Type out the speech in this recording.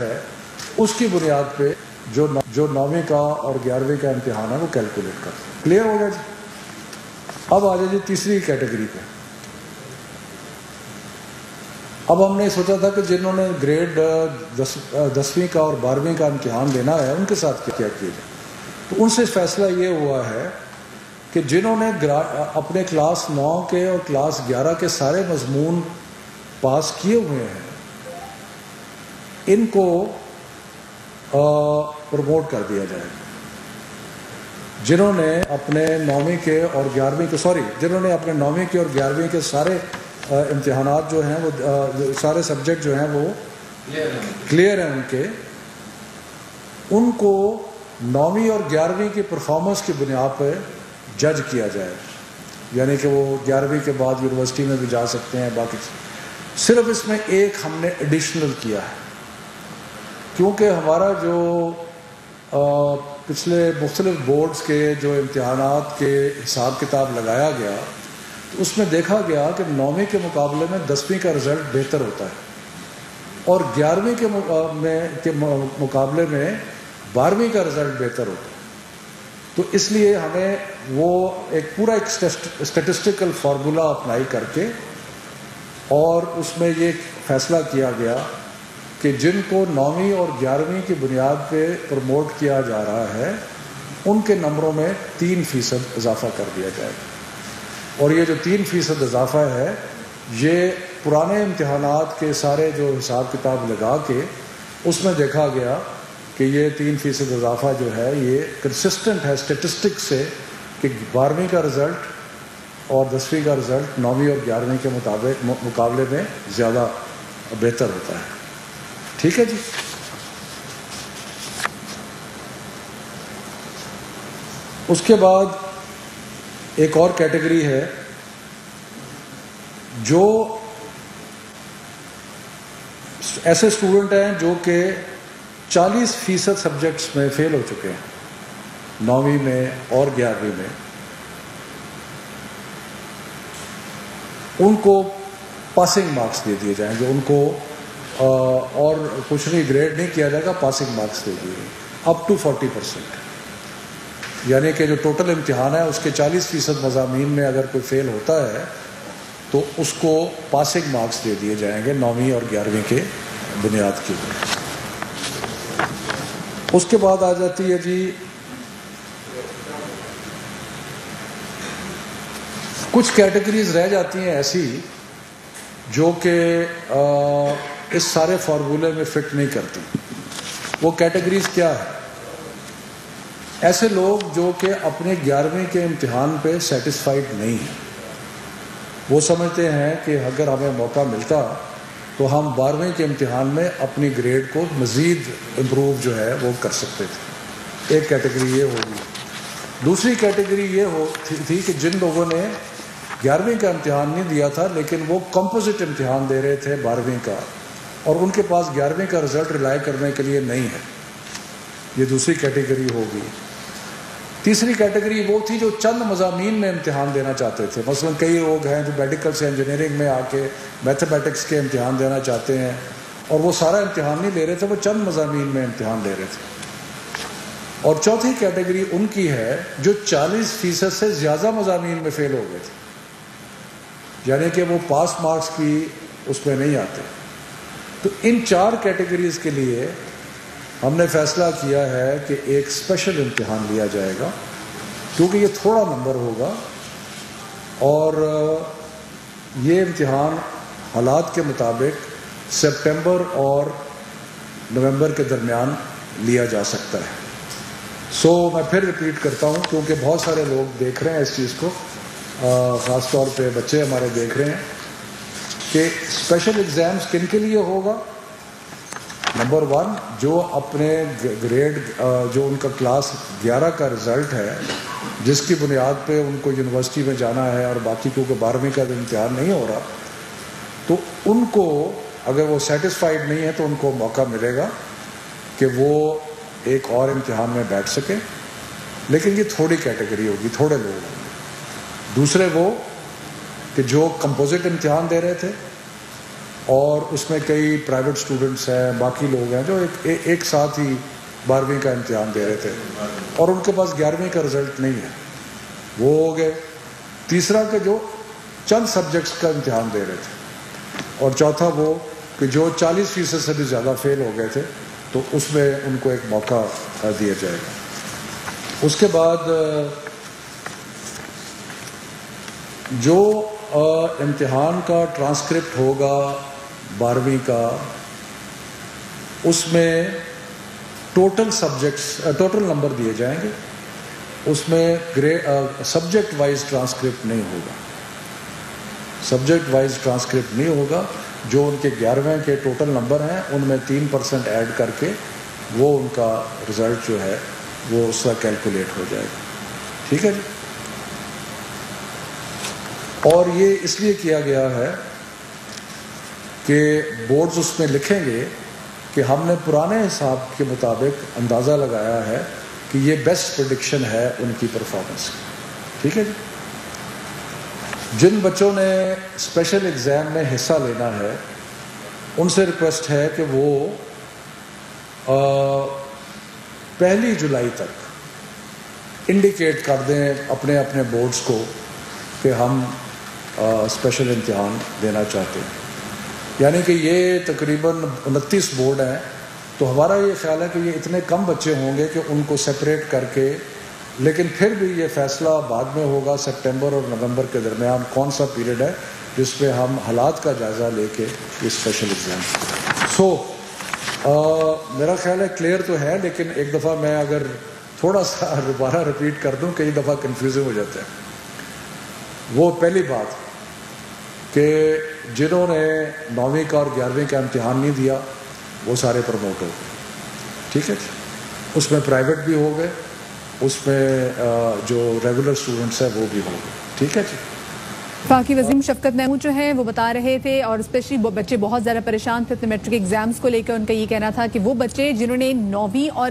ہے اس کی بنیاد پہ جو 9ویں کا اور 11ویں کا امتحان ہے وہ کیلکولیٹ کرتے ہیں. کلیئر ہو گیا جی؟ اب آ جائے جی تیسری کیٹیگری پہ. اب ہم نے سوچا تھا کہ جنہوں نے گریڈ 10ویں کا اور 12ویں کا امتحان دینا ہے ان کے ساتھ کیا کیا جائے. تو ان سے فیصلہ یہ ہوا ہے کہ جنہوں نے اپنے کلاس 9 کے اور کلاس 11 کے سارے مضمون پاس کیے ہوئے ہیں ان کو پروموٹ کر دیا جائے. جنہوں نے اپنے 9ویں کے اور 11ویں کے جنہوں نے اپنے 9ویں کے اور 11ویں کے سارے امتحانات جو ہیں وہ سارے سبجیکٹ جو ہیں وہ کلیئر ہیں ان کو 9ویں اور 11ویں کی پرفارمنس کی بنیاد پہ جج کیا جائے. یعنی کہ وہ 11ویں کے بعد یونیورسٹی میں بھی جا سکتے ہیں. باقی صرف اس میں ایک ہم نے ایڈیشنل کیا ہے کیونکہ ہمارا جو پچھلے مختلف بورڈز کے جو امتحانات کے حساب کتاب لگایا گیا تو اس میں دیکھا گیا کہ 9ویں کے مقابلے میں 10ویں کا رزلٹ بہتر ہوتا ہے اور 11ویں کے مقابلے میں 12ویں کا رزلٹ بہتر ہوتا ہے. تو اس لیے ہمیں وہ ایک اسٹیٹسٹیکل فارمولا اپلائی کر کے اور اس میں یہ فیصلہ کیا گیا کہ جن کو 9ویں اور 11ویں کی بنیاد پہ پروموٹ کیا جا رہا ہے ان کے نمبروں میں 3% اضافہ کر دیا جائے گا. اور یہ جو 3% اضافہ ہے یہ پرانے امتحانات کے سارے جو حساب کتاب لگا کے اس میں دیکھا گیا کہ یہ 3% اضافہ جو ہے یہ کنسسٹنٹ ہے اسٹیٹسٹک سے کہ 12ویں کا رزلٹ اور 10ویں کا رزلٹ 9ویں اور 11ویں کے مقابلے میں زیادہ بہتر ہوتا ہے. ٹھیک ہے جی. اس کے بعد ایک اور کیٹیگری ہے جو ایسے اسٹوڈنٹ ہیں جو کہ 40% سبجیکٹس میں فیل ہو چکے ہیں 9ویں میں اور 11ویں میں. ان کو پاسنگ مارکس دے دیے جائیں گے. ان کو اور کچھ نہیں گریڈ نہیں کیا جائے گا, پاسنگ مارکس دے دیے اپ ٹو 40%. یعنی کہ جو ٹوٹل امتحان ہے اس کے 40% مضامین میں اگر کوئی فیل ہوتا ہے تو اس کو پاسنگ مارکس دے دیے جائیں گے 9ویں اور 11ویں کے بنیاد کے اوپر. اس کے بعد آ جاتی ہے جی کچھ کیٹیگریز رہ جاتی ہیں ایسی جو کہ اس سارے فارمولے میں فٹ نہیں کرتی. وہ کیٹیگریز کیا ہے؟ ایسے لوگ جو کہ اپنے 11ویں کے امتحان پہ سیٹسفائیڈ نہیں ہیں. وہ سمجھتے ہیں کہ اگر ہمیں موقع ملتا تو ہم 12ویں کے امتحان میں اپنی گریڈ کو مزید امپروو جو ہے وہ کر سکتے تھے. ایک کیٹیگری یہ ہوگی. دوسری کیٹیگری یہ تھی کہ جن لوگوں نے 11ویں کا امتحان نہیں دیا تھا لیکن وہ کمپوزٹ امتحان دے رہے تھے 12ویں کا اور ان کے پاس 11ویں کا رزلٹ ریلائی کرنے کے لیے نہیں ہے. یہ دوسری کیٹیگری ہوگی. تیسری کیٹیگری وہ تھی جو چند مضامین میں امتحان دینا چاہتے تھے. مثلا کئی لوگ ہیں جو میڈیکل سے انجینئرنگ میں آ کے میتھمیٹکس کے امتحان دینا چاہتے ہیں اور وہ سارا امتحان نہیں لے رہے تھے, وہ چند مضامین میں امتحان لے رہے تھے. اور چوتھی کیٹیگری ان کی ہے جو 40% سے زیادہ مضامین میں فیل ہو گئے تھے, یعنی کہ وہ پاس مارکس کی اس میں نہیں آتے. تو ان 4 کیٹیگریز کے لیے ہم نے فیصلہ کیا ہے کہ ایک اسپیشل امتحان لیا جائے گا کیونکہ یہ تھوڑا نمبر ہوگا اور یہ امتحان حالات کے مطابق سپٹمبر اور نومبر کے درمیان لیا جا سکتا ہے. میں پھر ریپیٹ کرتا ہوں کیونکہ بہت سارے لوگ دیکھ رہے ہیں اس چیز کو, خاص طور پہ بچے ہمارے دیکھ رہے ہیں کہ اسپیشل ایگزامز کن کے لیے ہوگا. نمبر 1 جو اپنے گریڈ جو ان کا کلاس 11 کا رزلٹ ہے جس کی بنیاد پہ ان کو یونیورسٹی میں جانا ہے اور باقی کیونکہ 12ویں کا امتحان نہیں ہو رہا تو ان کو اگر وہ سیٹسفائیڈ نہیں ہے تو ان کو موقع ملے گا کہ وہ ایک اور امتحان میں بیٹھ سکے. لیکن یہ تھوڑی کیٹیگری ہوگی, تھوڑے لوگ ہوں گے. دوسرے وہ کہ جو کمپوزٹ امتحان دے رہے تھے اور اس میں کئی پرائیویٹ اسٹوڈنٹس ہیں، باقی لوگ ہیں جو ایک ساتھ ہی 12ویں کا امتحان دے رہے تھے اور ان کے پاس 11ویں کا رزلٹ نہیں ہے، وہ ہو گئے۔ تیسرا کہ جو چند سبجیکٹس کا امتحان دے رہے تھے، اور چوتھا وہ کہ جو 40% سے بھی زیادہ فیل ہو گئے تھے تو اس میں ان کو ایک موقع دیا جائے گا۔ اس کے بعد جو امتحان کا ٹرانسکرپٹ ہوگا 12ویں کا، اس میں ٹوٹل نمبر دیے جائیں گے، اس میں سبجیکٹ وائز ٹرانسکرپٹ نہیں ہوگا، سبجیکٹ وائز ٹرانسکرپٹ نہیں ہوگا۔ جو ان کے 11ویں کے ٹوٹل نمبر ہیں ان میں 3% ایڈ کر کے وہ ان کا رزلٹ جو ہے وہ اس کا کیلکولیٹ ہو جائے گا، ٹھیک ہے جی۔ اور یہ اس لیے کیا گیا ہے کہ بورڈز اس میں لکھیں گے کہ ہم نے پرانے حساب کے مطابق اندازہ لگایا ہے کہ یہ بیسٹ پریڈکشن ہے ان کی پرفارمنس کی، ٹھیک ہے جی۔ جن بچوں نے اسپیشل ایگزام میں حصہ لینا ہے ان سے ریکویسٹ ہے کہ وہ 1 جولائی تک انڈیکیٹ کر دیں اپنے اپنے بورڈز کو کہ ہم اسپیشل امتحان دینا چاہتے ہیں۔ یعنی کہ یہ تقریباً 29 بورڈ ہیں، تو ہمارا یہ خیال ہے کہ یہ اتنے کم بچے ہوں گے کہ ان کو سپریٹ کر کے، لیکن پھر بھی یہ فیصلہ بعد میں ہوگا سپٹمبر اور نومبر کے درمیان کون سا پیریڈ ہے جس پہ ہم حالات کا جائزہ لے کے یہ اسپیشل ایگزام۔ میرا خیال ہے کلیئر تو ہے، لیکن ایک دفعہ میں اگر تھوڑا سا دوبارہ ریپیٹ کر دوں، کئی دفعہ کنفیوژن ہو جاتا ہے۔ وہ پہلی بات کہ جنہوں نے 9ویں کا اور 11ویں کا امتحان نہیں دیا وہ سارے پروموٹ ہو گئے، ٹھیک ہے جی۔ اس میں پرائیویٹ بھی ہو گئے، اس میں جو ریگولر اسٹوڈنٹس ہیں وہ بھی ہو گئے، ٹھیک ہے جی۔ وفاقی وزیر شفقت محمود جو ہیں وہ بتا رہے تھے، اور اسپیشلی بچے بہت زیادہ پریشان تھے اپنے میٹرک ایگزامز کو لے کر۔ ان کا یہ کہنا تھا کہ وہ بچے جنہوں نے 9ویں اور